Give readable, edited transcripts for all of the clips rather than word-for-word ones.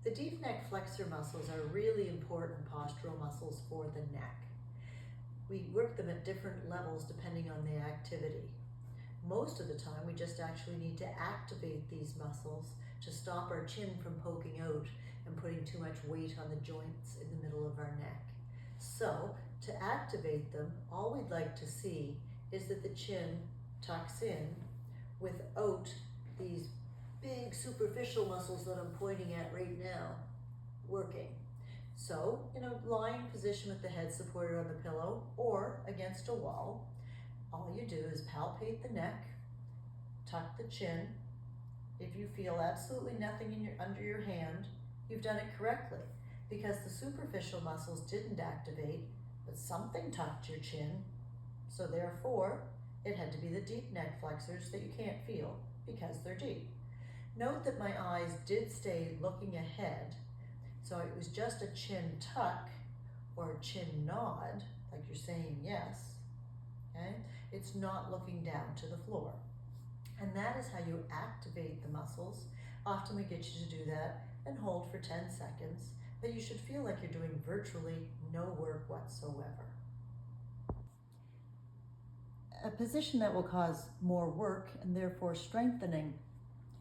The deep neck flexor muscles are really important postural muscles for the neck. We work them at different levels depending on the activity. Most of the time, we just actually need to activate these muscles to stop our chin from poking out and putting too much weight on the joints in the middle of our neck. So, to activate them, all we'd like to see is that the chin tucks in without these big superficial muscles that I'm pointing at right now working. So, in a lying position with the head supported on the pillow or against a wall, all you do is palpate the neck, tuck the chin. If you feel absolutely nothing under your hand, you've done it correctly, because the superficial muscles didn't activate, but something tucked your chin, so therefore it had to be the deep neck flexors that you can't feel because they're deep. Note that my eyes did stay looking ahead, so it was just a chin tuck or a chin nod, like you're saying yes, okay? It's not looking down to the floor. And that is how you activate the muscles. Often we get you to do that and hold for 10 seconds, but you should feel like you're doing virtually no work whatsoever. A position that will cause more work and therefore strengthening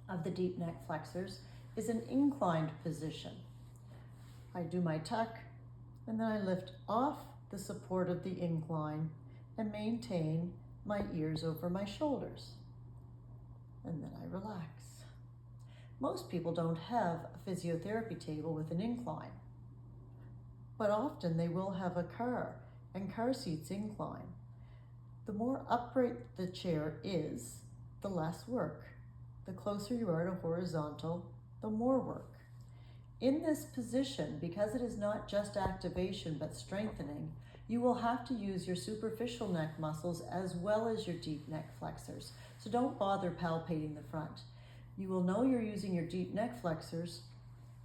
of the deep neck flexors is an inclined position. I do my tuck and then I lift off the support of the incline and maintain my ears over my shoulders. And then I relax. Most people don't have a physiotherapy table with an incline, but often they will have a car, and car seats incline. The more upright the chair is, the less work. The closer you are to horizontal, the more work. In this position, because it is not just activation but strengthening, you will have to use your superficial neck muscles as well as your deep neck flexors. So don't bother palpating the front. You will know you're using your deep neck flexors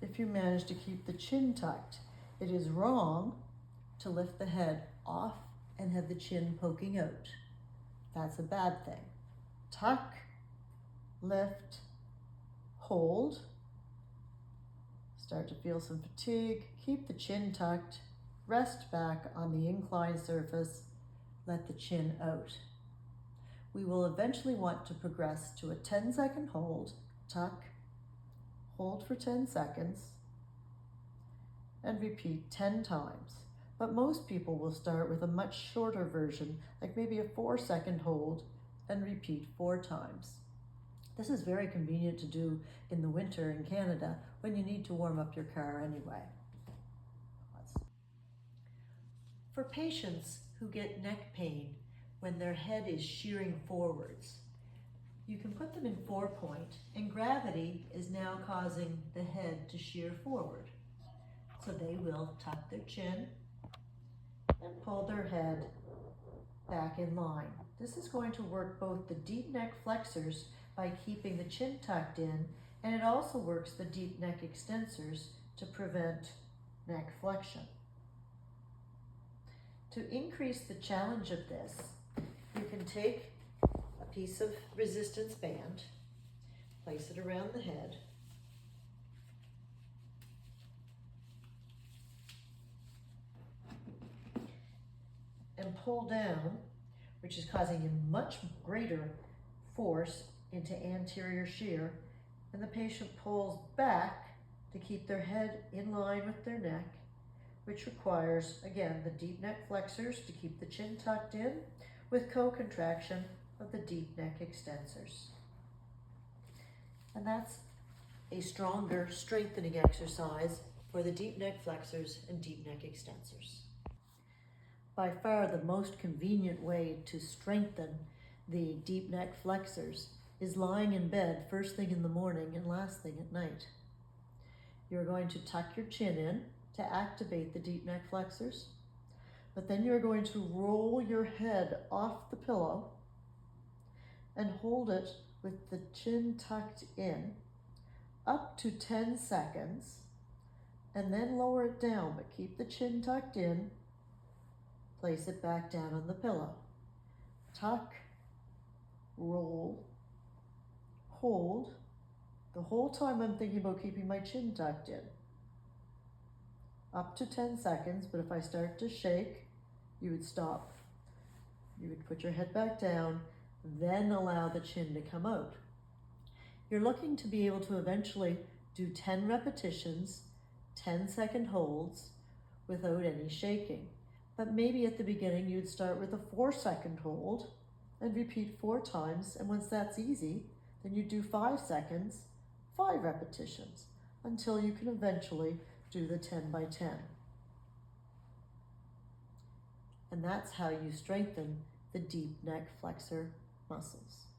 if you manage to keep the chin tucked. It is wrong to lift the head off and have the chin poking out. That's a bad thing. Tuck, lift, hold. Start to feel some fatigue. Keep the chin tucked. Rest back on the inclined surface. Let the chin out. We will eventually want to progress to a 10-second hold, tuck, hold for 10 seconds, and repeat 10 times. But most people will start with a much shorter version, like maybe a 4-second hold, and repeat 4 times. This is very convenient to do in the winter in Canada when you need to warm up your car anyway. For patients who get neck pain when their head is shearing forwards, you can put them in 4-point, and gravity is now causing the head to shear forward. So they will tuck their chin and pull their head back in line. This is going to work both the deep neck flexors by keeping the chin tucked in, and it also works the deep neck extensors to prevent neck flexion. To increase the challenge of this, you can take a piece of resistance band, place it around the head, and pull down, which is causing a much greater force into anterior shear, and the patient pulls back to keep their head in line with their neck, which requires, again, the deep neck flexors to keep the chin tucked in with co-contraction of the deep neck extensors. And that's a stronger strengthening exercise for the deep neck flexors and deep neck extensors. By far the most convenient way to strengthen the deep neck flexors is lying in bed first thing in the morning and last thing at night. You're going to tuck your chin in to activate the deep neck flexors, but then you're going to roll your head off the pillow and hold it with the chin tucked in up to 10 seconds, and then lower it down, but keep the chin tucked in. Place it back down on the pillow. Tuck, roll, hold. The whole time I'm thinking about keeping my chin tucked in. up to 10 seconds, but if I start to shake, you would stop. You would put your head back down, then allow the chin to come out. You're looking to be able to eventually do 10 repetitions, 10-second holds without any shaking. But maybe at the beginning you'd start with a 4-second hold and repeat 4 times, and once that's easy, then you do 5 seconds, 5 repetitions, until you can eventually do the 10 by 10. And that's how you strengthen the deep neck flexor muscles.